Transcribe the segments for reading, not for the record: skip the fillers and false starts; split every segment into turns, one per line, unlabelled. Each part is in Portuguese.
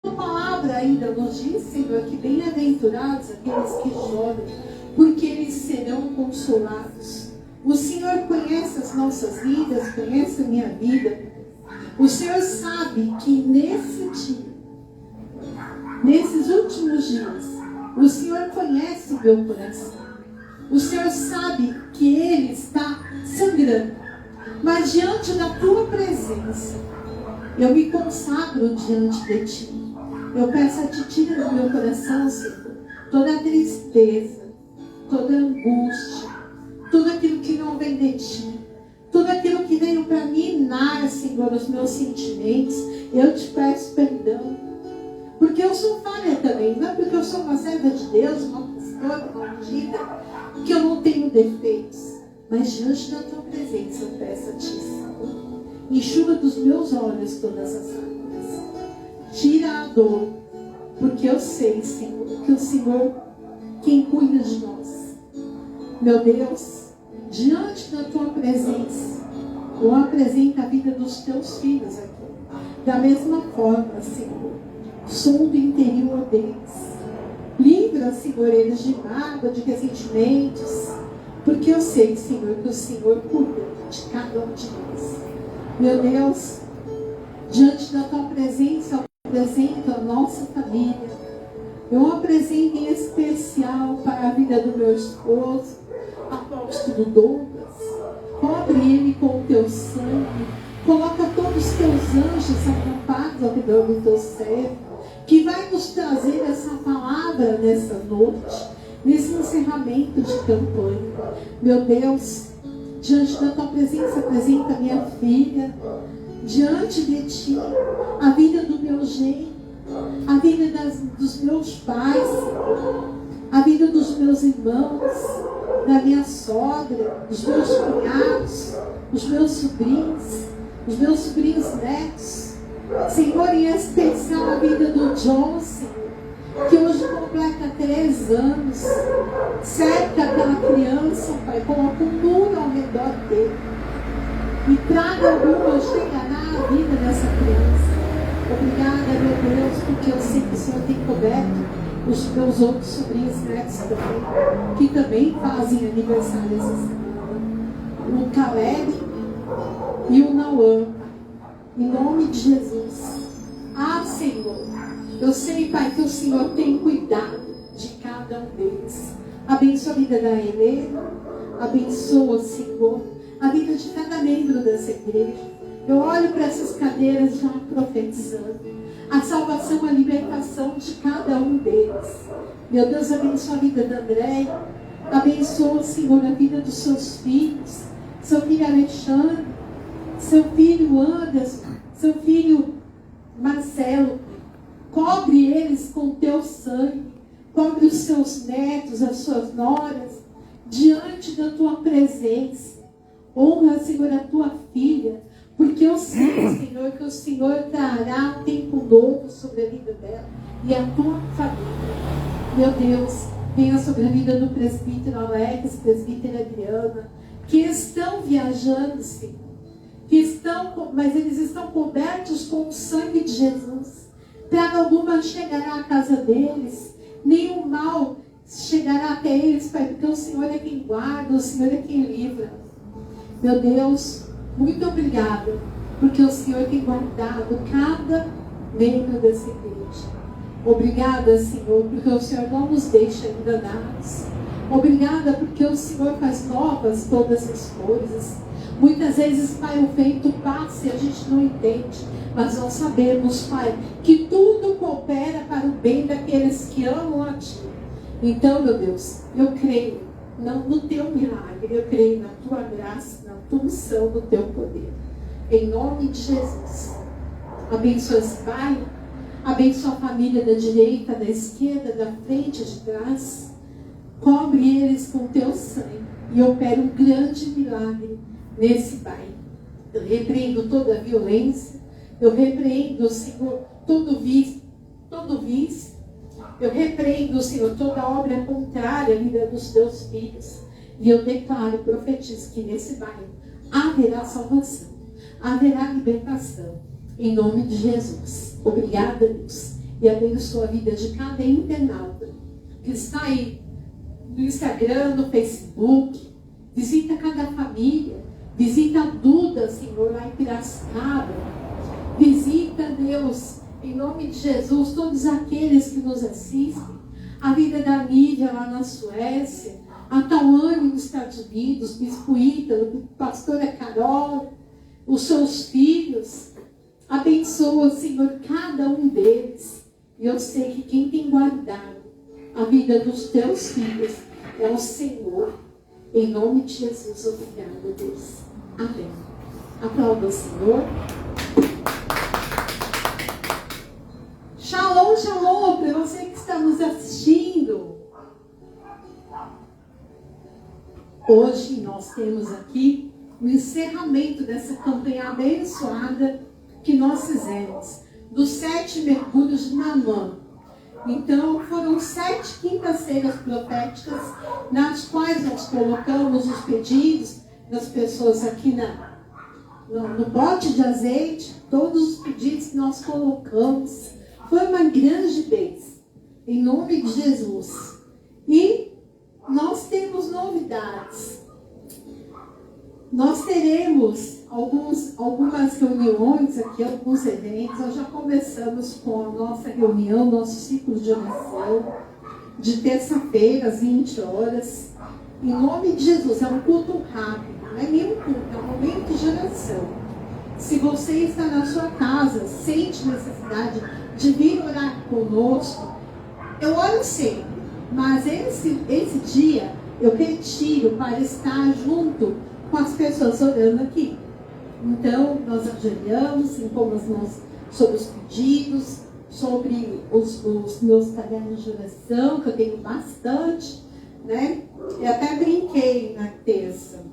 A palavra ainda nos diz, Senhor, que bem-aventurados aqueles que choram, porque eles serão consolados. O Senhor conhece as nossas vidas, conhece a minha vida. O Senhor sabe que nesse dia, nesses últimos dias, o Senhor conhece o meu coração. O Senhor sabe que ele está sangrando. Mas diante da tua presença, eu me consagro diante de ti. Eu peço a ti, tira do meu coração, Senhor, toda a tristeza, toda a angústia, tudo aquilo que não vem de ti, tudo aquilo que veio para minar, Senhor, os meus sentimentos. Eu te peço perdão, porque eu sou falha também. Não é porque eu sou uma serva de Deus, uma pastora, uma ungida, que eu não tenho defeitos. Mas diante da tua presença eu peço a ti, Senhor, enxuga dos meus olhos todas as lágrimas. Tira a dor, porque eu sei, Senhor, que o Senhor, quem cuida de nós. Meu Deus, diante da tua presença, eu apresento a vida dos teus filhos aqui. Da mesma forma, Senhor, som do interior deles. Livra, Senhor, eles de mágoa, de ressentimentos, porque eu sei, Senhor, que o Senhor cuida de cada um de nós. Meu Deus, diante da tua presença, eu apresento a nossa família. Eu apresento em especial para a vida do meu esposo, apóstolo Douglas. Cobre ele com o teu sangue. Coloca todos os teus anjos acampados ao redor do teu servo, que vai nos trazer essa palavra nessa noite, nesse encerramento de campanha. Meu Deus, diante da tua presença, apresenta a minha filha. Diante de ti, a vida do meu genro, a vida dos meus pais, a vida dos meus irmãos, da minha sogra, dos meus cunhados, dos meus sobrinhos netos. Senhor, em especial a vida do John, Senhor, que hoje completa 3 anos. Cerca aquela criança, Pai, coloca um muro ao redor dele. E traga alguma, chegará a vida dessa criança. Obrigada, meu Deus, porque eu sei que o Senhor tem coberto os meus outros sobrinhos netos também, que também fazem aniversário essa semana. O Caleb e o Nauã, em nome de Jesus. Ah, Senhor, eu sei, Pai, que o Senhor tem cuidado de cada um deles. Abençoa a vida da Helena, abençoa, Senhor, a vida de cada membro dessa igreja. Eu olho para essas cadeiras já profetizando a salvação, a libertação de cada um deles. Meu Deus, abençoa a vida da Andréia. Abençoa, Senhor, a vida dos seus filhos. Seu filho Alexandre, seu filho Anderson, seu filho Marcelo. Cobre eles com teu sangue. Cobre os seus netos, as suas noras, diante da tua presença. Honra, Senhor, a tua filha, porque eu sei, Senhor, que o Senhor trará um tempo novo sobre a vida dela e a tua família. Meu Deus, venha sobre a vida do presbítero Alex, presbítera Adriana, que estão viajando, Senhor, mas eles estão cobertos com o sangue de Jesus. Praga alguma chegará à casa deles, nenhum mal chegará até eles, Pai, porque o Senhor é quem guarda, o Senhor é quem livra. Meu Deus, muito obrigada, porque o Senhor tem guardado cada membro dessa igreja. Obrigada, Senhor, porque o Senhor não nos deixa enganados. Obrigada, porque o Senhor faz novas todas as coisas. Muitas vezes, Pai, o vento passa e a gente não entende, mas nós sabemos, Pai, que tudo coopera para o bem daqueles que amam a Ti. Então, meu Deus, eu creio no Teu milagre, eu creio na Tua graça, na Tua unção, no Teu poder. Em nome de Jesus. Abençoa esse Pai, abençoa a família da direita, da esquerda, da frente, de trás. Cobre eles com Teu sangue e opera um grande milagre nesse Pai. Eu repreendo toda a violência, eu repreendo, Senhor, todo vício. Eu repreendo, Senhor, toda obra contrária à vida dos teus filhos. E eu declaro e profetizo que nesse bairro haverá salvação, haverá libertação. Em nome de Jesus. Obrigada, Deus. e abençoa a vida de cada internauta que está aí no Instagram, no Facebook. Visita cada família. Visita a Duda, Senhor, lá em Piracicaba. Visita, Deus, em nome de Jesus, todos aqueles que nos assistem. A vida da Nívia lá na Suécia. A Tawane nos Estados Unidos. Bispo Ítalo, pastora Carol. Os seus filhos. Abençoa, Senhor, cada um deles. E eu sei que quem tem guardado a vida dos teus filhos é o Senhor. Em nome de Jesus, obrigada, Deus. Amém. Aplauda o Senhor. Shalom, shalom, para você que está nos assistindo. Hoje nós temos aqui o encerramento dessa campanha abençoada que nós fizemos, dos 7 mergulhos de Naamã. Então, foram 7 quintas-feiras proféticas, nas quais nós colocamos os pedidos das pessoas aqui no pote de azeite, todos os pedidos que nós colocamos. Foi uma grande bênção, em nome de Jesus. E nós temos novidades. Nós teremos algumas reuniões aqui, alguns eventos. Nós já começamos com a nossa reunião, nosso ciclo de oração, de terça-feira às 20 horas. Em nome de Jesus, é um culto rápido, não é nem um culto, é um momento de oração. Se você está na sua casa, sente necessidade de vir orar conosco, eu oro sempre, mas esse dia eu retiro para estar junto com as pessoas orando aqui. Então, nós ajoelhamos, impomos as mãos sobre os pedidos, sobre os meus cadernos de oração, que eu tenho bastante, né? Eu até brinquei na terça.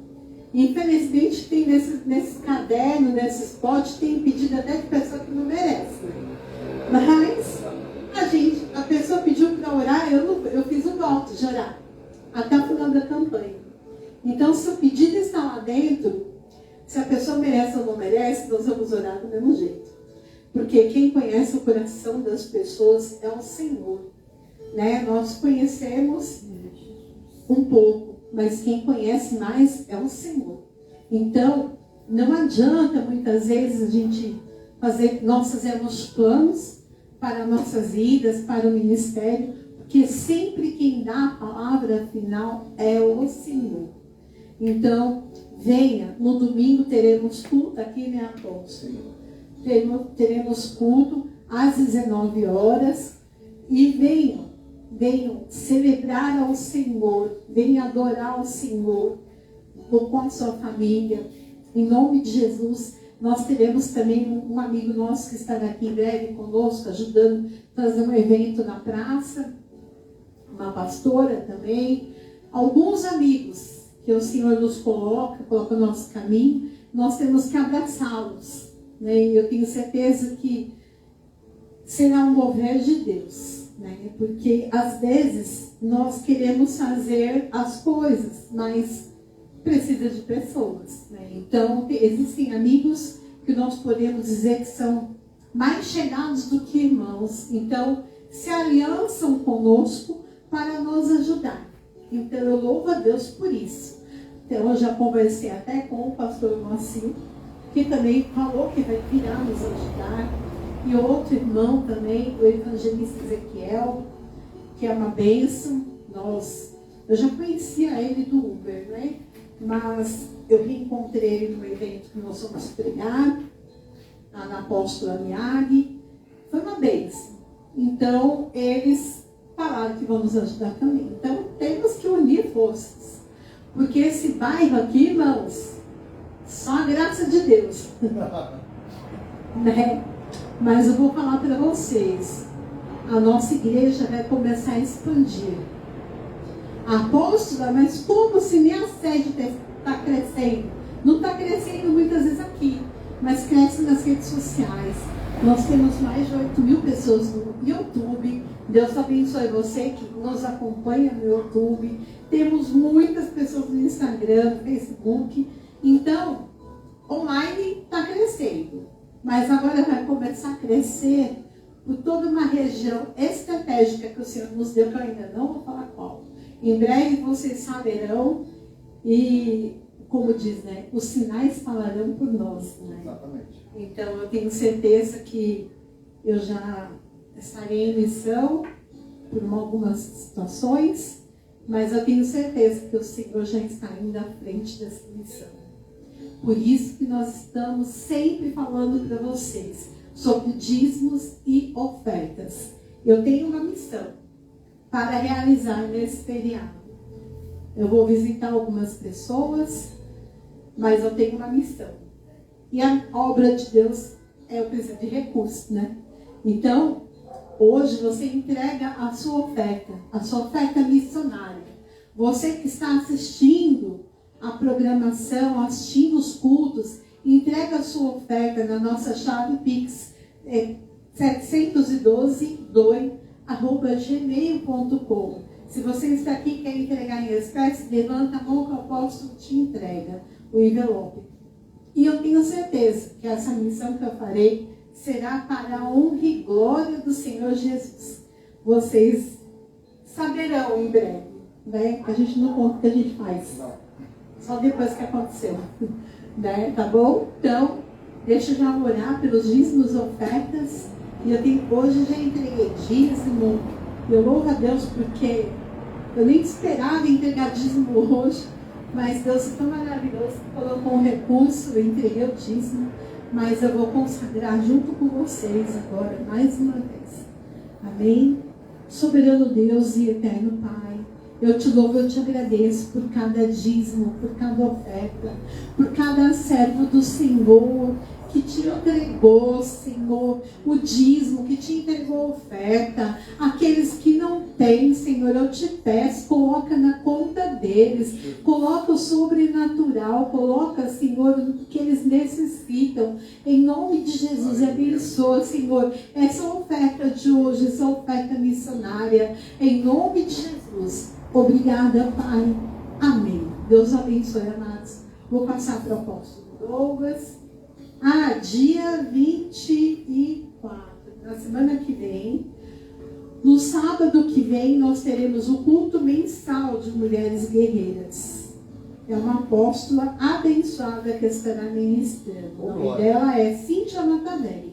Infelizmente, tem nesses cadernos, nesses potes, tem pedido até de pessoa que não merece. Mas a pessoa pediu para orar, eu fiz um voto de orar, até o final da campanha. Então, se o pedido está lá dentro, se a pessoa merece ou não merece, nós vamos orar do mesmo jeito. Porque quem conhece o coração das pessoas é o Senhor. Né? Nós conhecemos um pouco, mas quem conhece mais é o Senhor. Então, não adianta muitas vezes a gente nós fazemos planos para nossas vidas, para o ministério, porque sempre quem dá a palavra final é o Senhor. Então, venha, no domingo teremos culto aqui, né, apóstolo? Teremos culto às 19 horas e venham celebrar ao Senhor, venham adorar ao Senhor com a sua família. Em nome de Jesus, nós teremos também um amigo nosso que estará aqui em breve conosco, ajudando a fazer um evento na praça, uma pastora também, alguns amigos que o Senhor nos coloca no nosso caminho, nós temos que abraçá-los. Né? E eu tenho certeza que será um mover de Deus. Né? Porque, às vezes, nós queremos fazer as coisas, mas precisa de pessoas. Né? Então, existem amigos que nós podemos dizer que são mais chegados do que irmãos. Então, se aliançam conosco para nos ajudar. Então, eu louvo a Deus por isso. Então, eu já conversei até com o pastor Moacir, que também falou que vai virar nos ajudar. E outro irmão também, o evangelista Ezequiel, que é uma bênção. Eu já conhecia ele do Uber, né? Mas eu reencontrei ele no evento que nós fomos pregar, na Apóstola Miag. Foi uma bênção. Então, eles falaram que vão nos ajudar também. Então, temos que unir forças. Porque esse bairro aqui, irmãos, só a graça de Deus. Né? Mas eu vou falar para vocês, a nossa igreja vai começar a expandir. Apóstola, mas como se minha sede está crescendo? Não está crescendo muitas vezes aqui, mas cresce nas redes sociais. Nós temos mais de 8.000 pessoas no YouTube. Deus abençoe você que nos acompanha no YouTube. Temos muitas pessoas no Instagram, no Facebook. Então, online está crescendo. Mas agora vai começar a crescer por toda uma região estratégica que o Senhor nos deu, que eu ainda não vou falar qual. Em breve vocês saberão e, como diz, né, os sinais falarão por nós. Né?
Exatamente.
Então eu tenho certeza que eu já estarei em missão por algumas situações, mas eu tenho certeza que o Senhor já está indo à frente dessa missão. Por isso que nós estamos sempre falando para vocês sobre dízimos e ofertas. Eu tenho uma missão para realizar nesse feriado. Eu vou visitar algumas pessoas, mas eu tenho uma missão. E a obra de Deus é o precisa de recursos, né? Então, hoje você entrega a sua oferta missionária. Você que está assistindo a programação, assistindo os cultos, entrega a sua oferta na nossa chave Pix, 712.gmail.com. Se você está aqui e quer entregar em espécie, levanta a mão que o apóstolo te entrega o envelope. E eu tenho certeza que essa missão que eu farei será para a honra e glória do Senhor Jesus. Vocês saberão em breve, né? A gente não conta o que a gente faz. Só depois que aconteceu. Né? Tá bom? Então, deixa eu já orar pelos dízimos e ofertas. E eu tenho, hoje já entreguei dízimo. Eu louvo a Deus porque eu nem esperava entregar dízimo hoje. Mas Deus é tão maravilhoso que colocou um recurso, eu entreguei o dízimo. Mas eu vou consagrar junto com vocês agora, mais uma vez. Amém? Soberano Deus e eterno Pai, eu te louvo, eu te agradeço por cada dízimo, por cada oferta, por cada servo do Senhor que te entregou, Senhor, o dízimo, que te entregou a oferta. Aqueles que não têm, Senhor, eu te peço, coloca na conta deles, coloca o sobrenatural, coloca, Senhor, o que eles necessitam. Em nome de Jesus, abençoa, Senhor, essa oferta de hoje, essa oferta missionária. Em nome de Jesus. Obrigada, Pai. Amém. Deus abençoe, amados. Vou passar para o apóstolo Douglas. Dia 24, na semana que vem, no sábado que vem, nós teremos o culto mensal de mulheres guerreiras. É uma apóstola abençoada que estará ministrando. O nome dela é Cíntia Matadei.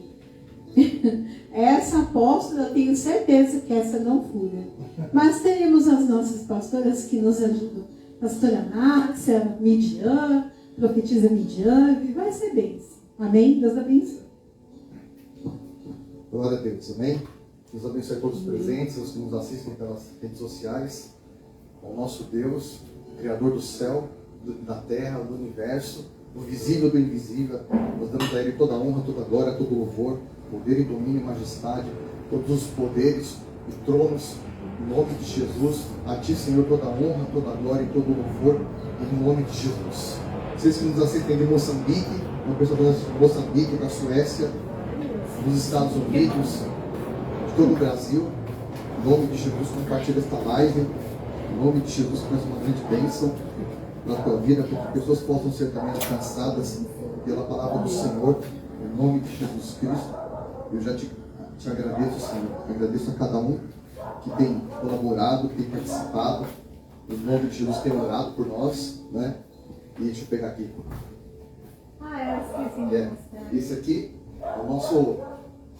Essa apóstola, eu tenho certeza que essa não fura. Mas teremos as nossas pastoras que nos ajudam. Pastora Márcia, Midian, profetisa Midian, vai ser bênção. Amém? Deus abençoe.
Glória a Deus, amém? Deus abençoe a todos os presentes, os que nos assistem pelas redes sociais. Ao nosso Deus, Criador do céu, da terra, do universo, do visível e do invisível. Nós damos a Ele toda a honra, toda a glória, todo o louvor, poder e domínio e majestade, todos os poderes e tronos, em nome de Jesus. A Ti, Senhor, toda a honra, toda a glória e todo o louvor, em nome de Jesus. Vocês que nos assistem de Moçambique, uma pessoa de Moçambique, da Suécia, dos Estados Unidos, de todo o Brasil, em nome de Jesus, compartilha esta live, em nome de Jesus, que faz uma grande bênção na tua vida, para que pessoas possam ser também alcançadas pela palavra do Senhor, em nome de Jesus Cristo. Eu já te agradeço, Senhor, agradeço a cada um que tem colaborado, que tem participado, em nome de Jesus, tem orado por nós, né? E deixa eu pegar aqui.
Eu esqueci de mostrar.
Esse aqui é o nosso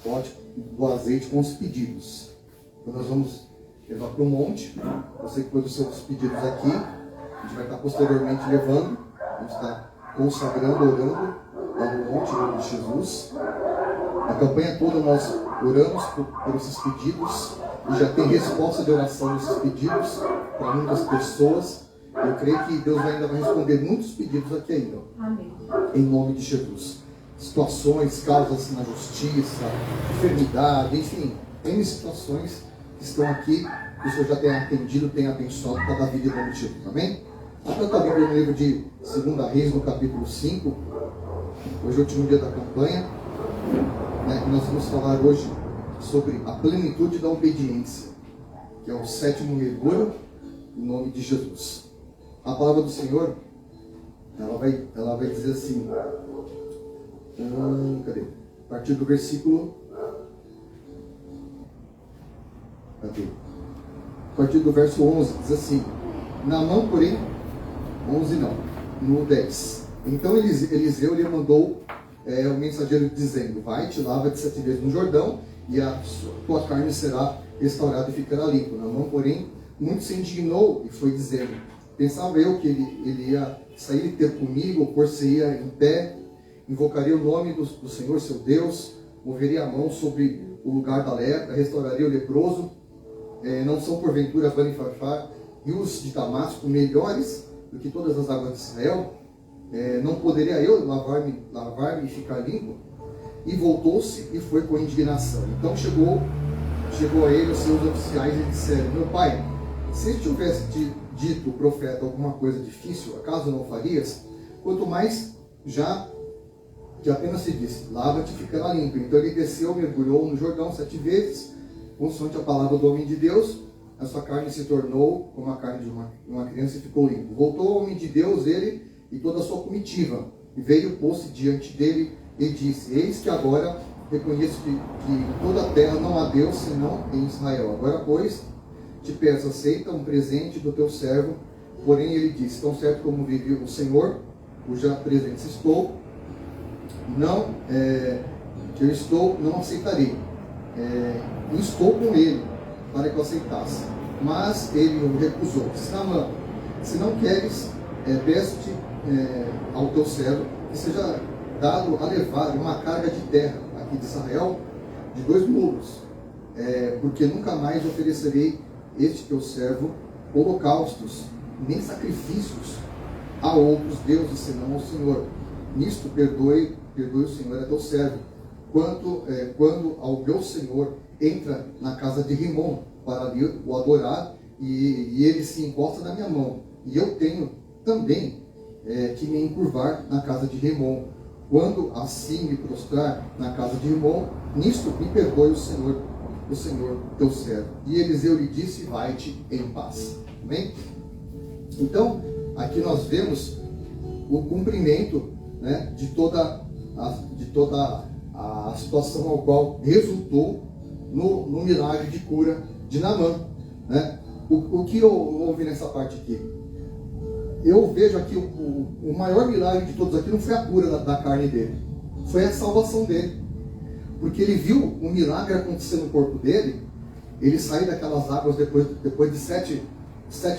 pote do azeite com os pedidos. Então nós vamos levar para um monte. Você que pôs os seus pedidos aqui, a gente vai estar posteriormente levando. A gente está consagrando, orando lá no monte, em nome de Jesus. A campanha toda nós oramos por esses pedidos e já tem resposta de oração nesses pedidos para muitas pessoas. Eu creio que Deus ainda vai responder muitos pedidos aqui ainda.
Amém.
Em nome de Jesus. Situações, causas na justiça, enfermidade, enfim, N situações que estão aqui, que o Senhor já tem atendido, tem abençoado cada vida em nome de Jesus. Amém? Abra a tua Bíblia no livro de 2 Reis, no capítulo 5. Hoje é o último dia da campanha. E nós vamos falar hoje sobre a plenitude da obediência, que é o 7º mergulho, em nome de Jesus. A palavra do Senhor, ela vai dizer assim, cadê? A partir do versículo Cadê? A partir do verso 11, diz assim: Naamã, porém, 11 não, no 10. Então Eliseu lhe mandou o mensageiro dizendo: vai-te, lava-te 7 vezes no Jordão, e a tua carne será restaurada e ficará limpa. Naamã, porém, muito se indignou e foi dizendo: pensava eu que ele ia sair e ter comigo, pôr-se-ia em pé, invocaria o nome do Senhor seu Deus, moveria a mão sobre o lugar da lepra, restauraria o leproso. Não são porventura Bani-Farfar e os de Damasco melhores do que todas as águas de Israel? Não poderia eu lavar-me e ficar limpo? E voltou-se e foi com indignação. Então chegou a ele os seus oficiais e disseram: meu pai, se eu tivesse dito o profeta alguma coisa difícil, acaso não farias? Quanto mais já que apenas se disse: lava-te e ficará limpo. Então ele desceu, mergulhou no Jordão 7 vezes, consoante a palavra do homem de Deus, a sua carne se tornou como a carne de uma criança e ficou limpo. Voltou o homem de Deus, ele e toda a sua comitiva, e veio, pôs-se diante dele e disse: eis que agora reconheço que em toda a terra não há Deus senão em Israel. Agora, pois, te peço, aceita um presente do teu servo. Porém ele disse: tão certo como vive o Senhor, cuja presença estou, não aceitarei. Estou com ele para que eu aceitasse. Mas ele o recusou. Disse: Naamã, se não queres, peço-te ao teu servo que seja dado a levar uma carga de terra aqui de Israel de 2 mulos, porque nunca mais oferecerei este teu servo holocaustos, nem sacrifícios a outros deuses, senão ao Senhor. Nisto perdoe o Senhor a teu servo, quando ao meu Senhor entra na casa de Rimon para ali o adorar, e ele se encosta na minha mão, e eu tenho também que me encurvar na casa de Rimon. Quando assim me prostrar na casa de Rimon, nisto me perdoe o Senhor teu servo. E Eliseu lhe disse: vai-te em paz. Amém? Então, aqui nós vemos o cumprimento, né, de toda a situação ao qual resultou no milagre de cura de Naamã, né? O que eu ouvi nessa parte aqui? Eu vejo aqui o maior milagre de todos aqui não foi a cura da carne dele, foi a salvação dele. Porque ele viu um milagre acontecer no corpo dele, ele sair daquelas águas depois de 7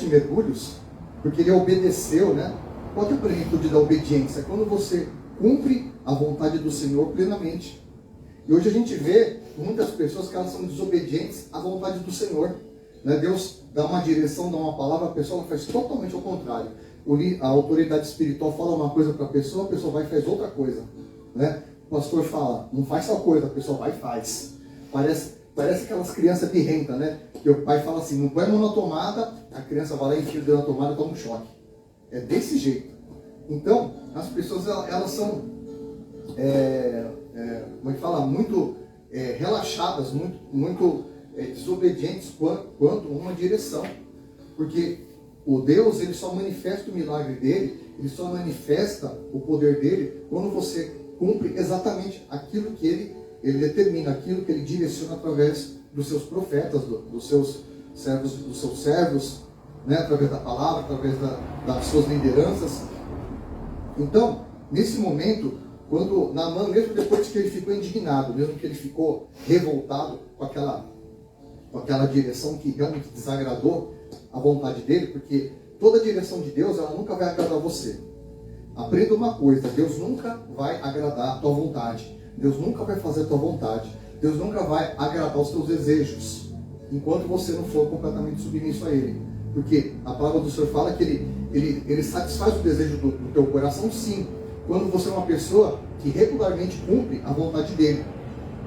mergulhos, porque ele obedeceu, né? Qual que é a plenitude da obediência? É quando você cumpre a vontade do Senhor plenamente. E hoje a gente vê muitas pessoas que elas são desobedientes à vontade do Senhor, né? Deus dá uma direção, dá uma palavra, a pessoa faz totalmente ao contrário. A autoridade espiritual fala uma coisa para a pessoa vai e faz outra coisa, né? O pastor fala: não faz tal coisa, a pessoa vai e faz. Parece aquelas crianças birrentas, né? Que o pai fala assim: não põe a mão na tomada, a criança vai lá e enfia o dedo na tomada e toma um choque. É desse jeito. Então, as pessoas elas são como é que fala? Muito relaxadas, muito desobedientes quanto uma direção. Porque o Deus, ele só manifesta o milagre dele, ele só manifesta o poder dele quando você cumpre exatamente aquilo que ele determina, aquilo que ele direciona através dos seus profetas, dos seus servos, né? Através da palavra, através das suas lideranças. Então, nesse momento, quando Naamã, mesmo depois que ele ficou indignado, mesmo que ele ficou revoltado com aquela direção que realmente desagradou a vontade dele, porque toda a direção de Deus, ela nunca vai agradar você. Aprenda uma coisa: Deus nunca vai agradar a tua vontade, Deus nunca vai fazer a tua vontade, Deus nunca vai agradar os teus desejos, enquanto você não for completamente submisso a Ele. Porque a palavra do Senhor fala que Ele satisfaz o desejo do teu coração, sim, quando você é uma pessoa que regularmente cumpre a vontade dEle.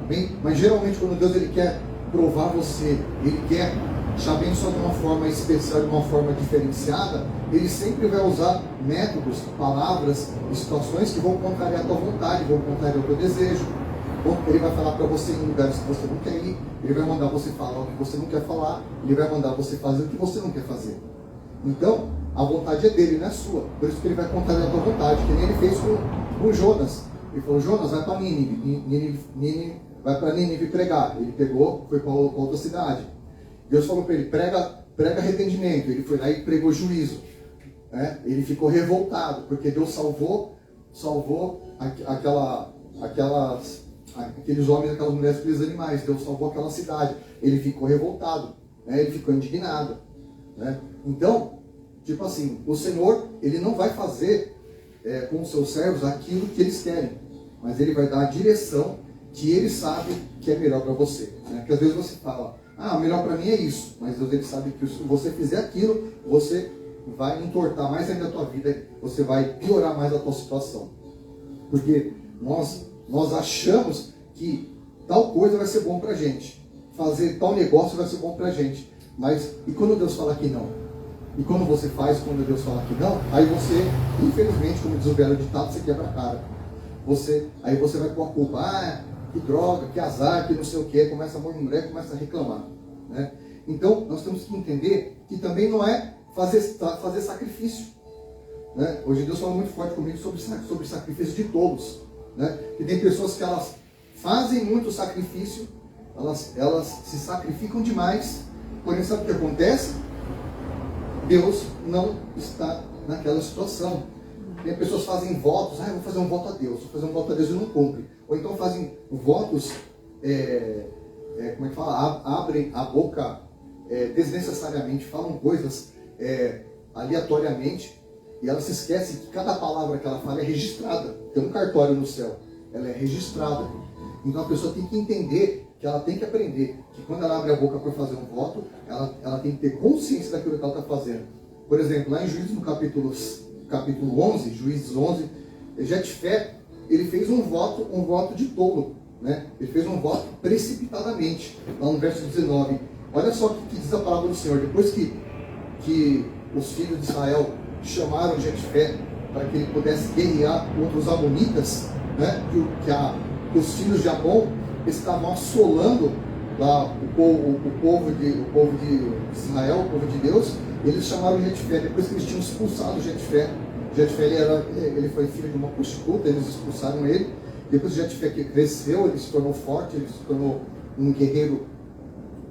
Amém? Mas geralmente quando Deus ele quer provar você, Ele quer te abençoar de uma forma especial, de uma forma diferenciada, Ele sempre vai usar métodos, palavras e situações que vão contrariar a tua vontade, vão contrariar o teu desejo. Ele vai falar para você em lugares que você não quer ir, Ele vai mandar você falar o que você não quer falar, Ele vai mandar você fazer o que você não quer fazer. Então, a vontade é dele, não é sua. Por isso que Ele vai contrariar a tua vontade, que nem Ele fez com Jonas. Ele falou: Jonas, vai para Nínive, vai para Nínive pregar. Ele pegou, foi para outra cidade. Deus falou para ele, prega arrependimento. Ele foi lá e pregou juízo. Né? Ele ficou revoltado, porque Deus salvou aqueles homens, aquelas mulheres, aqueles animais. Deus salvou aquela cidade. Ele ficou revoltado, né? Ele ficou indignado. Né? Então, tipo assim, o Senhor, Ele não vai fazer com os seus servos aquilo que eles querem, mas Ele vai dar a direção que Ele sabe que é melhor para você. Né? Porque às vezes você fala, melhor para mim é isso, mas Deus Ele sabe que se você fizer aquilo, você vai entortar mais ainda a tua vida, você vai piorar mais a tua situação. Porque nós achamos que tal coisa vai ser bom para a gente, fazer tal negócio vai ser bom para a gente, mas e quando Deus fala que não? E quando você faz, quando Deus fala que não, aí você, infelizmente, como diz o velho ditado, você quebra a cara. Aí você vai pôr a culpa, que droga, que azar, que não sei o que, começa a murmurar, começa a reclamar. Né? Então, nós temos que entender que também não é fazer sacrifício. Né? Hoje Deus fala muito forte comigo sobre sacrifício de todos. Né? E tem pessoas que elas fazem muito sacrifício, elas se sacrificam demais, porém sabe o que acontece? Deus não está naquela situação. Tem pessoas que fazem votos, eu vou fazer um voto a Deus, e não cumpre. Ou então fazem votos, como é que fala? Abrem a boca desnecessariamente, falam coisas aleatoriamente, e ela se esquece que cada palavra que ela fala é registrada. Tem um cartório no céu, ela é registrada. Então a pessoa tem que entender que ela tem que aprender que quando ela abre a boca para fazer um voto, ela tem que ter consciência daquilo que ela está fazendo. Por exemplo, lá em Juízes, no capítulo 11, Juízes 11, Jefté, ele fez um voto de tolo. Né? Ele fez um voto precipitadamente, lá no verso 19. Olha só o que diz a palavra do Senhor. Depois que os filhos de Israel chamaram Jefté para que ele pudesse guerrear contra os amonitas, né? que os filhos de Amon estavam assolando lá o povo de Israel, o povo de Deus. Eles chamaram Jefté, depois que eles tinham expulsado Jefté. Ele foi filho de uma prostituta, eles expulsaram ele. Depois Jefté cresceu, ele se tornou forte, ele se tornou um guerreiro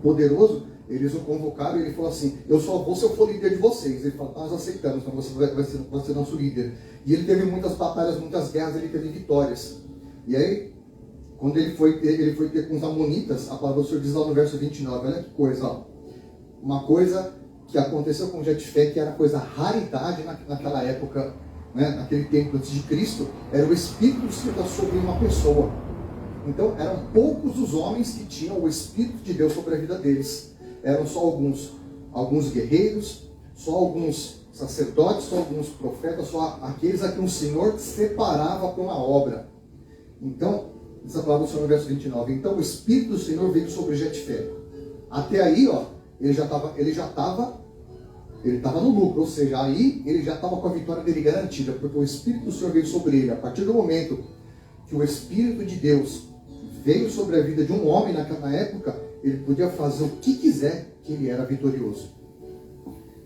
poderoso. Eles o convocaram e ele falou assim, eu só vou se eu for líder de vocês. Ele falou, nós aceitamos, então você vai ser nosso líder. E ele teve muitas batalhas, muitas guerras, ele teve vitórias. E aí, quando ele foi ter com os amonitas, a palavra do Senhor diz lá no verso 29, olha que coisa, ó. Uma coisa que aconteceu com Jefté, que era coisa raridade naquela época, né, naquele tempo antes de Cristo, era o Espírito do Senhor sobre uma pessoa. Então, eram poucos os homens que tinham o Espírito de Deus sobre a vida deles. Eram só alguns guerreiros, só alguns sacerdotes, só alguns profetas, só aqueles a quem o Senhor separava para uma obra. Então, essa palavra do Senhor no verso 29. Então, o Espírito do Senhor veio sobre Jefté. Até aí, ó, ele estava no lucro, ou seja, aí ele já estava com a vitória dele garantida, porque o Espírito do Senhor veio sobre ele. A partir do momento que o Espírito de Deus veio sobre a vida de um homem naquela época, ele podia fazer o que quiser, que ele era vitorioso.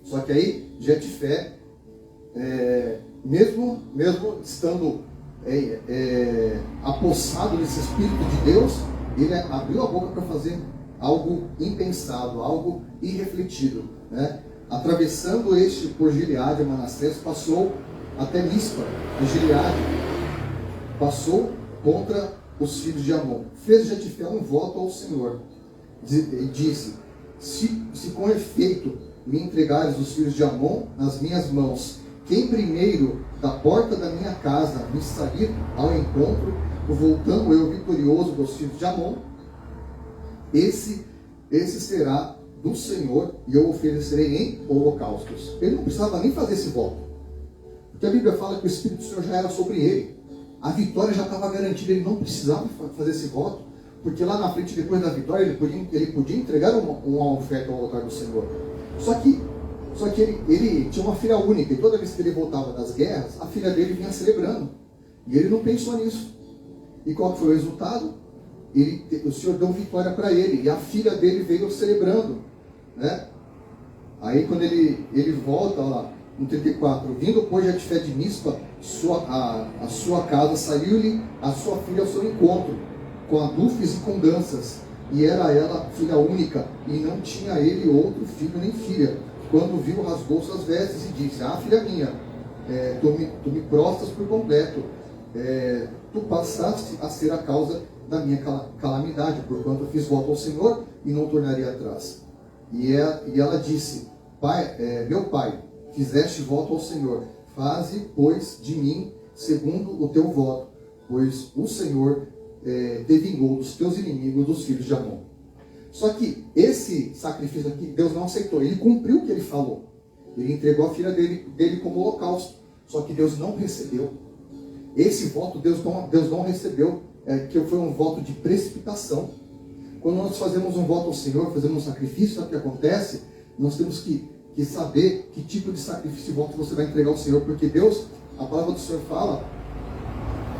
Só que aí, Jefté, mesmo estando apossado nesse Espírito de Deus, ele abriu a boca para fazer algo impensado, algo irrefletido, né? Atravessando por Gileade, Manassés, passou até Mispa, a Gileade, passou contra os filhos de Amon. Fez Jefté um voto ao Senhor. Disse, se com efeito me entregares os filhos de Amon nas minhas mãos, quem primeiro da porta da minha casa me sair ao encontro, voltando eu vitorioso dos filhos de Amon, esse será do Senhor, e eu oferecerei em holocaustos. Ele não precisava nem fazer esse voto, porque a Bíblia fala que o Espírito do Senhor já era sobre ele, a vitória já estava garantida, ele não precisava fazer esse voto, porque lá na frente, depois da vitória, ele podia entregar uma oferta ao altar do Senhor. Só que ele tinha uma filha única, e toda vez que ele voltava das guerras, a filha dele vinha celebrando, e ele não pensou nisso. E qual foi o resultado? O Senhor deu vitória para ele, e a filha dele veio celebrando, né? Aí quando ele volta lá no 34, vindo pois Jefté de Mispa, a sua casa, saiu-lhe a sua filha ao seu encontro, com adufes e com danças, e era ela filha única, e não tinha ele outro filho nem filha. Quando viu, rasgou suas vestes e disse: ah, filha minha, tu me prostras por completo, tu passaste a ser a causa da minha calamidade, porquanto fiz voto ao Senhor e não tornarei atrás. E ela disse: pai, meu pai, fizeste voto ao Senhor, faze, pois, de mim segundo o teu voto, pois o Senhor te vingou dos teus inimigos, dos filhos de Amon. Só que esse sacrifício aqui, Deus não aceitou. Ele cumpriu o que ele falou. Ele entregou a filha dele como holocausto. Só que Deus não recebeu. Esse voto Deus não recebeu, que foi um voto de precipitação. Quando nós fazemos um voto ao Senhor, fazemos um sacrifício, sabe o que acontece? Nós temos que saber que tipo de sacrifício e voto você vai entregar ao Senhor. Porque Deus, a palavra do Senhor fala,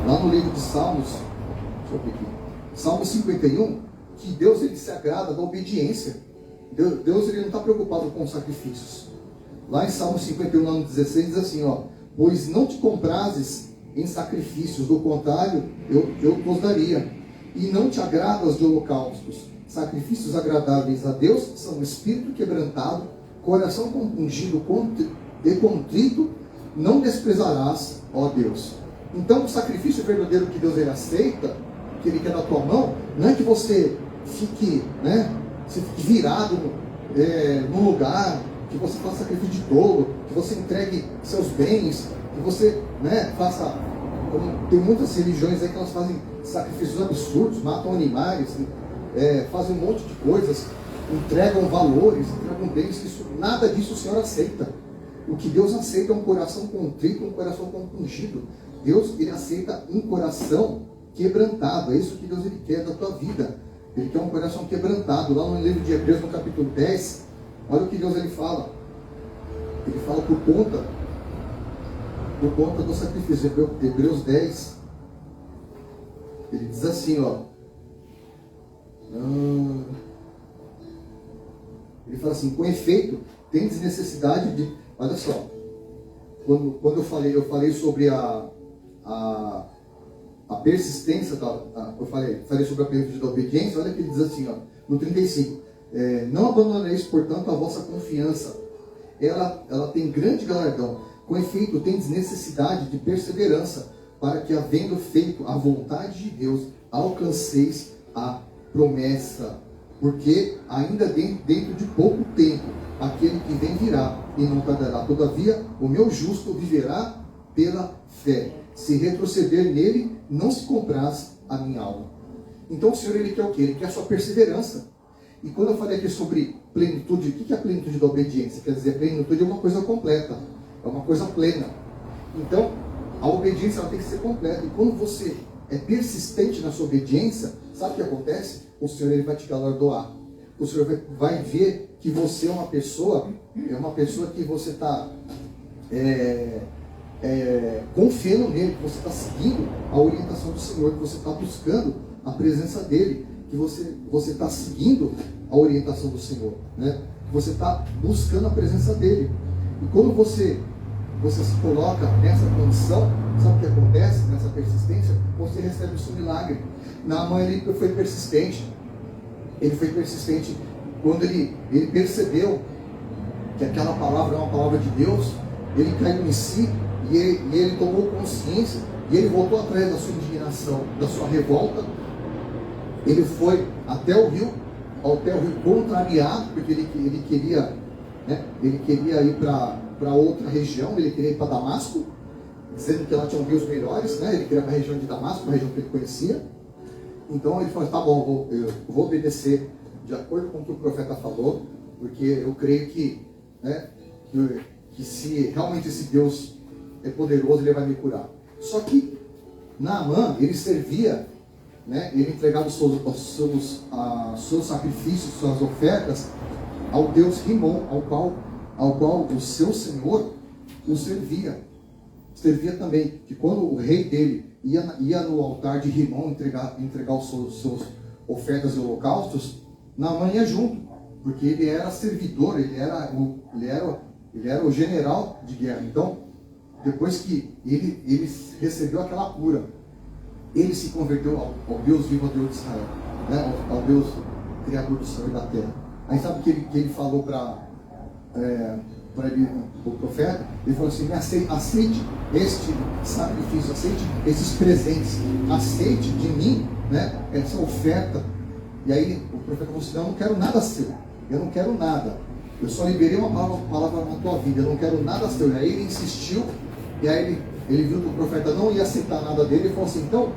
lá no livro de Salmos, deixa eu ver aqui, Salmo 51, que Deus ele se agrada da obediência. Deus ele não está preocupado com sacrifícios. Lá em Salmo 51, no 16, diz assim, pois não te comprases em sacrifícios, do contrário, eu te daria. E não te agradas de holocaustos. Sacrifícios agradáveis a Deus são espírito quebrantado, coração compungido e contrito, não desprezarás, ó Deus. Então o sacrifício verdadeiro que Deus ele aceita, que ele quer na tua mão, não é que você fique virado no lugar, que você faça sacrifício de tolo, que você entregue seus bens, que você faça. Tem muitas religiões aí que elas fazem sacrifícios absurdos, matam animais, fazem um monte de coisas, entregam valores, entregam bens, nada disso o Senhor aceita. O que Deus aceita é um coração contrito, um coração compungido. Deus ele aceita um coração quebrantado. É isso que Deus ele quer da tua vida. Ele quer um coração quebrantado. Lá no livro de Hebreus, no capítulo 10, olha o que Deus ele fala. Ele fala por conta do sacrifício. Hebreus 10, ele diz assim, ele fala assim: com efeito, tendes necessidade de... Olha só, quando eu falei sobre a persistência, eu falei sobre a persistência da obediência. Olha que ele diz assim, no 35, não abandoneis, portanto, a vossa confiança, ela tem grande galardão. Com efeito, tendes necessidade de perseverança, para que, havendo feito a vontade de Deus, alcanceis a promessa. Porque ainda dentro de pouco tempo, aquele que vem virá e não tardará. Todavia, o meu justo viverá pela fé. Se retroceder nele, não se compraz a minha alma. Então o Senhor ele quer o quê? Ele quer a sua perseverança. E quando eu falei aqui sobre plenitude, o que é a plenitude da obediência? Quer dizer, a plenitude é uma coisa completa, é uma coisa plena. Então, a obediência ela tem que ser completa. E quando você é persistente na sua obediência, sabe o que acontece? O Senhor ele vai te galardoar. O Senhor vai ver que você é uma pessoa que você está confiando nele, que você está seguindo a orientação do Senhor, que você está buscando a presença dele, que você está seguindo a orientação do Senhor, que você está buscando a presença dele. E quando você se coloca nessa condição, sabe o que acontece nessa persistência? Você recebe o seu milagre. Naamã ele foi persistente. Ele foi persistente quando ele percebeu que aquela palavra é uma palavra de Deus. Ele caiu em si e ele tomou consciência e ele voltou atrás da sua indignação, da sua revolta. Ele foi até o rio contrariado, porque ele queria ir para outra região, ele queria ir para Damasco, dizendo que lá tinham rios melhores, ele queria ir para a região de Damasco, a região que ele conhecia. Então ele falou: tá bom, eu vou obedecer de acordo com o que o profeta falou, porque eu creio que se realmente esse Deus é poderoso, ele vai me curar. Só que Naamã, ele servia, ele entregava os seus sacrifícios, suas ofertas ao Deus Rimon, ao qual o seu Senhor o servia. Servia também, que quando o rei dele ia no altar de Rimon entregar os seus ofertas e holocaustos, Naamã ia junto, porque ele era servidor, ele era o general de guerra. Então, depois que ele recebeu aquela cura, ele se converteu ao Deus vivo, ao Deus de Israel, ao Deus Criador do céu e da terra. Aí sabe o que ele falou para o profeta? Ele falou assim: aceite este sacrifício, aceite esses presentes, aceite de mim, né, essa oferta. E aí o profeta falou assim: não, eu não quero nada seu, eu não quero nada, eu só liberei uma palavra na tua vida, eu não quero nada seu. E aí ele insistiu, e aí ele viu que o profeta não ia aceitar nada dele, e falou assim: então,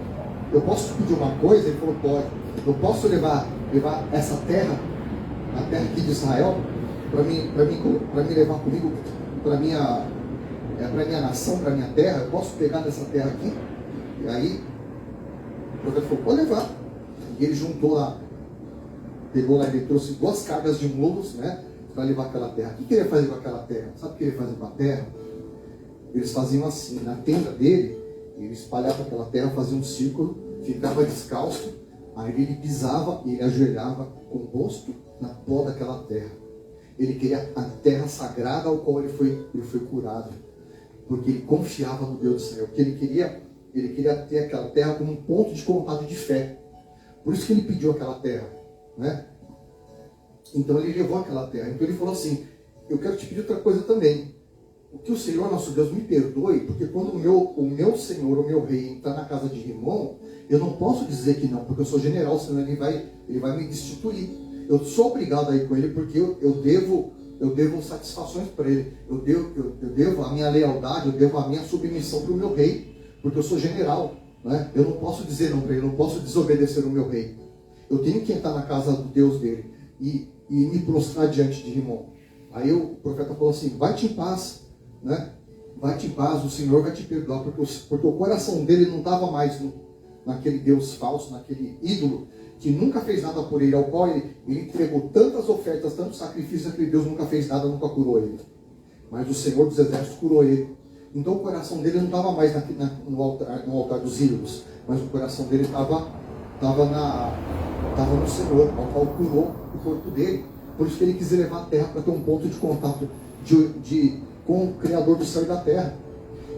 eu posso te pedir uma coisa? Ele falou: pode. Eu posso levar essa terra, a terra aqui de Israel, para me levar comigo, para minha nação, para minha terra? Eu posso pegar nessa terra aqui? E aí o profeta falou: pode levar. E ele juntou lá, pegou lá, ele trouxe 2 cargas de mulos, né, para levar aquela terra. O que ele ia fazer com aquela terra? Sabe o que ele ia fazer com a terra? Eles faziam assim, na tenda dele, ele espalhava aquela terra, fazia um círculo, ficava descalço, aí ele pisava e ele ajoelhava com o rosto na pó daquela terra. Ele queria a terra sagrada ao qual ele foi curado, porque ele confiava no Deus do céu, porque ele queria ter aquela terra como um ponto de contato de fé. Por isso que ele pediu aquela terra, né? Então ele levou aquela terra. Então ele falou assim: eu quero te pedir outra coisa também. O que o Senhor nosso Deus me perdoe, porque quando o meu Senhor, o meu rei, entrar na casa de Rimon, eu não posso dizer que não, porque eu sou general, senão ele vai me destituir. Eu sou obrigado a ir com ele, porque eu devo satisfações para ele. Eu devo a minha lealdade, eu devo a minha submissão para o meu rei, porque eu sou general, né? Eu não posso dizer não para ele, eu não posso desobedecer o meu rei. Eu tenho que entrar na casa do Deus dele e me prostrar diante de Rimon. Aí o profeta falou assim: vai-te em paz, né? Vai-te em paz, o Senhor vai te perdoar, porque o coração dele não estava mais naquele Deus falso, naquele ídolo que nunca fez nada por ele, ao qual ele entregou tantas ofertas, tantos sacrifícios, aquele Deus nunca fez nada, nunca curou ele. Mas o Senhor dos Exércitos curou ele. Então o coração dele não estava mais no altar dos ídolos, mas o coração dele estava no Senhor, ao qual curou o corpo dele. Por isso que ele quis levar a terra para ter um ponto de contato com o Criador do céu e da terra.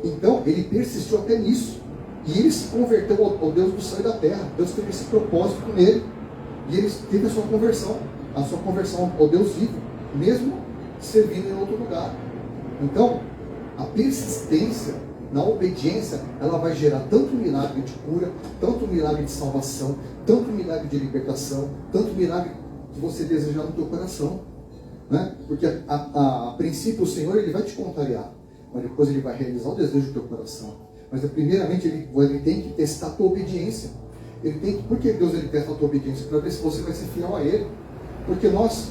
Então ele persistiu até nisso. E ele se converteu ao Deus do céu e da terra. Deus teve esse propósito nele. E ele teve a sua conversão ao Deus vivo, mesmo servindo em outro lugar. Então, a persistência na obediência, ela vai gerar tanto milagre de cura, tanto milagre de salvação, tanto milagre de libertação, tanto milagre que você desejar no teu coração, né? Porque a princípio o Senhor, ele vai te contrariar, mas depois ele vai realizar o desejo do teu coração. Mas primeiramente ele tem que testar a tua obediência. Por que Deus testa a tua obediência? Para ver se você vai ser fiel a Ele. Porque nós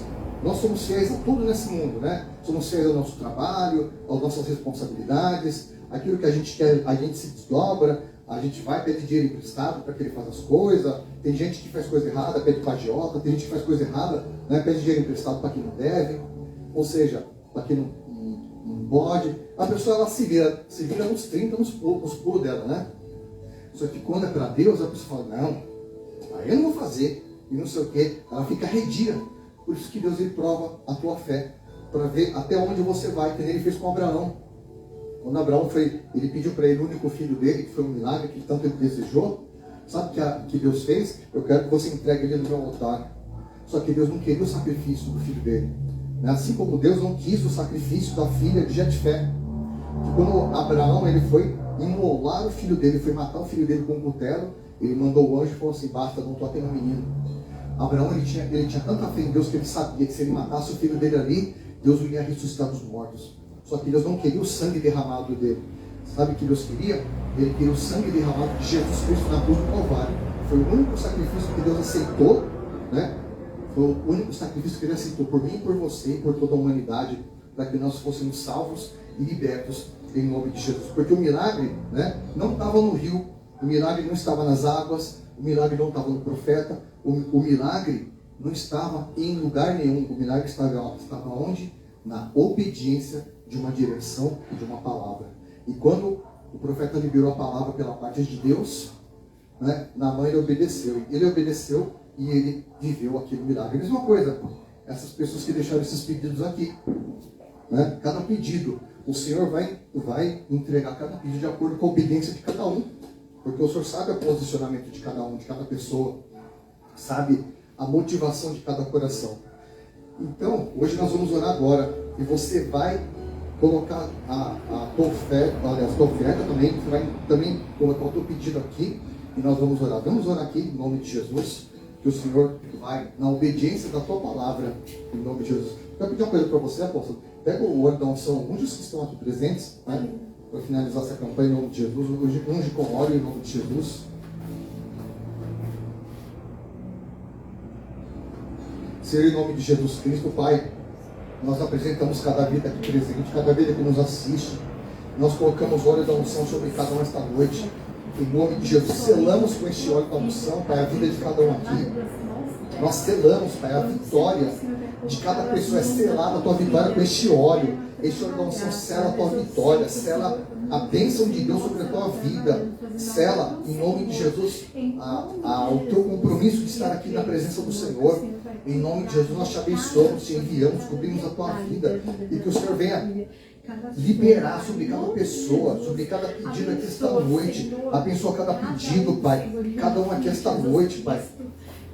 somos fiéis a tudo nesse mundo, né? Somos fiéis ao nosso trabalho, às nossas responsabilidades, aquilo que a gente quer, a gente se desdobra, a gente vai pedir dinheiro emprestado para que Ele faça as coisas. Tem gente que faz coisa errada, pede para agiota, tem gente que faz coisa errada, né, pede dinheiro emprestado para quem não deve, ou seja, para quem não pode. A pessoa, ela se vira nos 30, nos pulos dela, né? Só que quando é para Deus, a pessoa fala: não, aí eu não vou fazer, e não sei o que. Ela fica arredia. Por isso que Deus, ele prova a tua fé, para ver até onde você vai, que ele fez com Abraão. Quando Abraão ele pediu para ele o único filho dele, que foi um milagre que tanto ele desejou. Sabe o que Deus fez? Eu quero que você entregue ele no meu altar. Só que Deus não queria o sacrifício do filho dele, assim como Deus não quis o sacrifício da filha de Jetfé. Quando Abraão ele foi imolar o filho dele, foi matar o filho dele com um cutelo, ele mandou o anjo e falou assim: basta, não toquem no menino. Abraão ele tinha tanta fé em Deus que ele sabia que se ele matasse o filho dele ali, Deus o ia ressuscitar dos mortos. Só que Deus não queria o sangue derramado dele. Sabe o que Deus queria? Ele queria o sangue derramado de Jesus Cristo na cruz do Calvário. Foi o único sacrifício que Deus aceitou, né? Foi o único sacrifício que Ele aceitou por mim, por você e por toda a humanidade, para que nós fôssemos salvos e libertos em nome de Jesus. Porque o milagre, né, não estava no rio, o milagre não estava nas águas, o milagre não estava no profeta, o milagre não estava em lugar nenhum. O milagre estava onde? Na obediência de uma direção e de uma palavra. E quando o profeta liberou a palavra pela parte de Deus, né, Naamã ele obedeceu. Ele obedeceu e ele viveu aquele milagre. Mesma coisa, essas pessoas que deixaram esses pedidos aqui, né, cada pedido, o Senhor vai entregar cada pedido de acordo com a obediência de cada um. Porque o Senhor sabe o posicionamento de cada um, de cada pessoa. Sabe a motivação de cada coração. Então, hoje nós vamos orar agora, e você vai colocar a tua oferta, aliás, a tua oferta também, você vai também colocar o teu pedido aqui, e nós vamos orar. Vamos orar aqui, em nome de Jesus, que o Senhor vai, na obediência da tua palavra, em nome de Jesus. Eu quero pedir uma coisa para você, apóstolo. Pega o óleo da unção, alguns dos que estão aqui presentes, né, para finalizar essa campanha, em nome de Jesus. Unge com óleo, em nome de Jesus. Senhor, em nome de Jesus Cristo, Pai, nós apresentamos cada vida aqui presente, cada vida que nos assiste. Nós colocamos o óleo da unção sobre cada um esta noite. Em nome de Jesus, selamos com este óleo da unção, Pai, a vida de cada um aqui. Nós selamos, Pai, a vitória de cada pessoa. É selada a tua vitória com este óleo. Este óleo da unção sela a tua vitória, sela a bênção de Deus sobre a tua vida. Sela, em nome de Jesus, o teu compromisso de estar aqui na presença do Senhor. Em nome de Jesus, nós te abençoamos, te enviamos, cobrimos a tua vida. E que o Senhor venha liberar sobre cada pessoa, sobre cada pedido aqui esta noite. Abençoa cada pedido, Pai. Cada um aqui esta noite, Pai.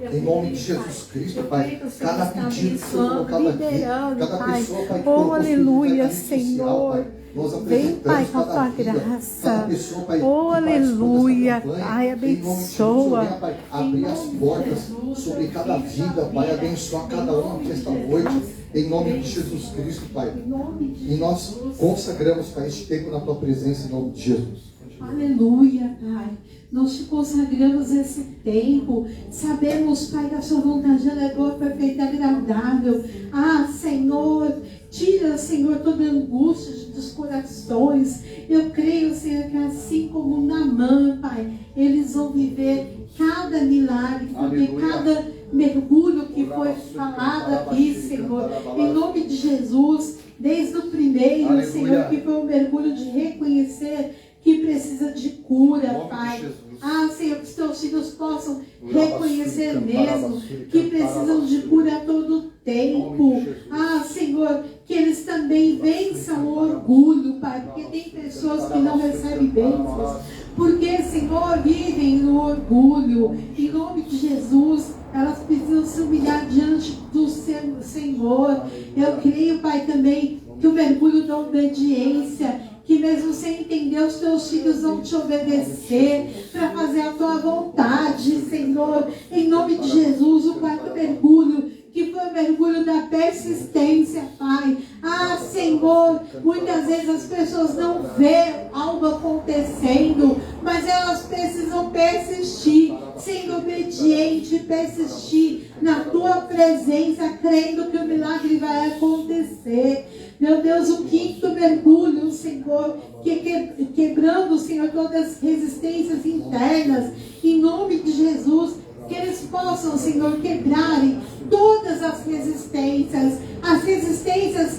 Em nome de Jesus Cristo, Pai, cada pedido que foi colocado aqui, cada pessoa, Pai, que colocou
aleluia, Senhor. Vem, Pai, com a tua graça. Oh, aleluia. Pai, abençoa.
Pai, abrir as portas sobre cada vida, Pai, abençoar cada um aqui esta noite. Em nome de Jesus Cristo, Pai. E nós consagramos, Pai, este tempo na tua presença, em nome de Jesus.
Aleluia, Pai. Nós te consagramos esse tempo. Sabemos, Pai, que a sua vontade é boa, perfeita e agradável. Ah, Senhor, tira, Senhor, toda angústia dos corações. Eu creio, Senhor, que assim como Naamã, Pai, eles vão viver cada milagre, porque cada mergulho que foi falado aqui, Senhor, em nome de Jesus, desde o primeiro, aleluia, Senhor, que foi um mergulho de reconhecer que precisa de cura, Pai. Ah, Senhor, que os teus filhos possam reconhecer mesmo que precisam de cura a todo tempo. Ah, Senhor, que eles também vençam o orgulho, Pai, porque tem pessoas que não recebem bênçãos, porque, Senhor, vivem no orgulho. Em nome de Jesus, elas precisam se humilhar diante do Senhor. Eu creio, Pai, também que o mergulho da obediência, que mesmo sem entender, os teus filhos vão te obedecer para fazer a tua vontade, Senhor. Em nome de Jesus, o quarto mergulho, que foi o mergulho da persistência, Pai. Ah, Senhor, muitas vezes as pessoas não vêem algo acontecendo, mas elas precisam persistir, sendo obediente, persistir na tua presença, crendo que o milagre vai acontecer. Meu Deus, o quinto mergulho, Senhor, quebrando, Senhor, todas as resistências internas, em nome de Jesus, que eles possam, Senhor, quebrarem todas as resistências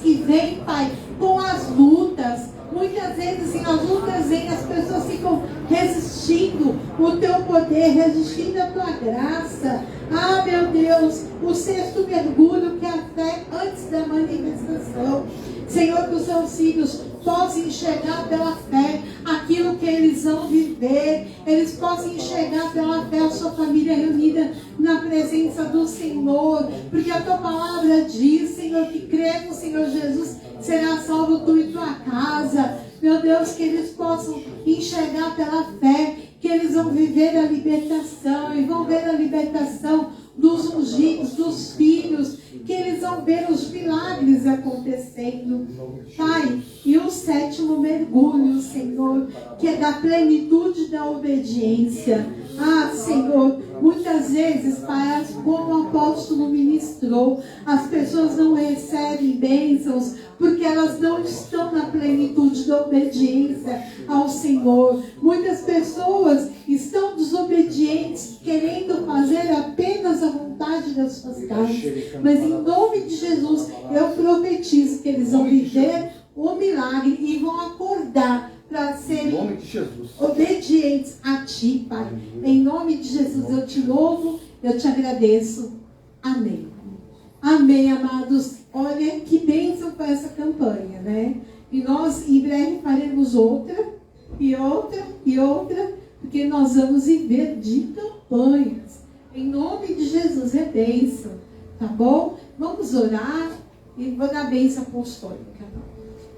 que vêm, Pai, com as lutas. Muitas vezes, assim, as lutas vêm, as pessoas ficam resistindo o teu poder, resistindo a tua graça. Ah, meu Deus, o sexto mergulho, que é a fé antes da manifestação. Senhor, que os seus filhos possam enxergar pela fé aquilo que eles vão viver, eles possam enxergar pela fé a sua família reunida na presença do Senhor, porque a tua palavra diz, Senhor, que cremos, Senhor Jesus, será salvo tu e tua casa. Meu Deus, que eles possam enxergar pela fé, que eles vão viver a libertação, e vão ver a libertação dos ungidos, dos filhos, que eles vão ver os milagres acontecendo. Pai, e o sétimo mergulho, Senhor, que é da plenitude da obediência. Ah, Senhor, muitas vezes, Pai, como o apóstolo ministrou, as pessoas não recebem bênçãos porque elas não estão na plenitude da obediência ao Senhor. Muitas pessoas estão desobedientes, querendo fazer apenas a vontade das suas carnes. Mas em nome de Jesus, eu profetizo que eles vão viver o milagre e vão acordar para serem obedientes a Ti, Pai. Em nome de Jesus, eu te louvo, eu te agradeço. Amém. Amém, amados. Olha que bênção foi essa campanha, né? E nós em breve faremos outra, e outra, e outra, porque nós vamos viver de campanhas. Em nome de Jesus, é bênção. Tá bom? Vamos orar e vou dar bênção apostólica.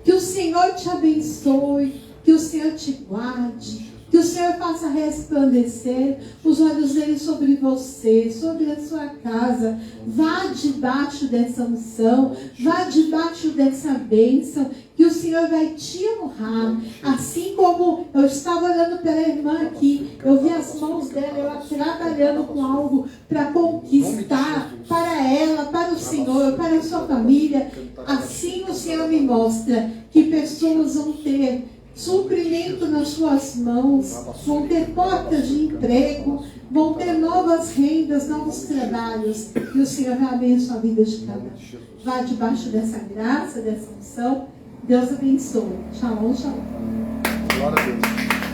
Que o Senhor te abençoe, que o Senhor te guarde, que o Senhor faça resplandecer os olhos dele sobre você, sobre a sua casa. Vá debaixo dessa unção, vá debaixo dessa bênção, que o Senhor vai te honrar. Assim como eu estava olhando pela irmã aqui, eu vi as mãos dela, ela trabalhando com algo para conquistar para ela, para o Senhor, para a sua família. Assim o Senhor me mostra que pessoas vão ter suprimento nas suas mãos, vão ter portas de emprego, vão ter novas rendas, novos trabalhos, e o Senhor vai abençoar a vida de cada um. Vá debaixo dessa graça, dessa unção. Deus abençoe. Shalom, shalom.
Glória a Deus.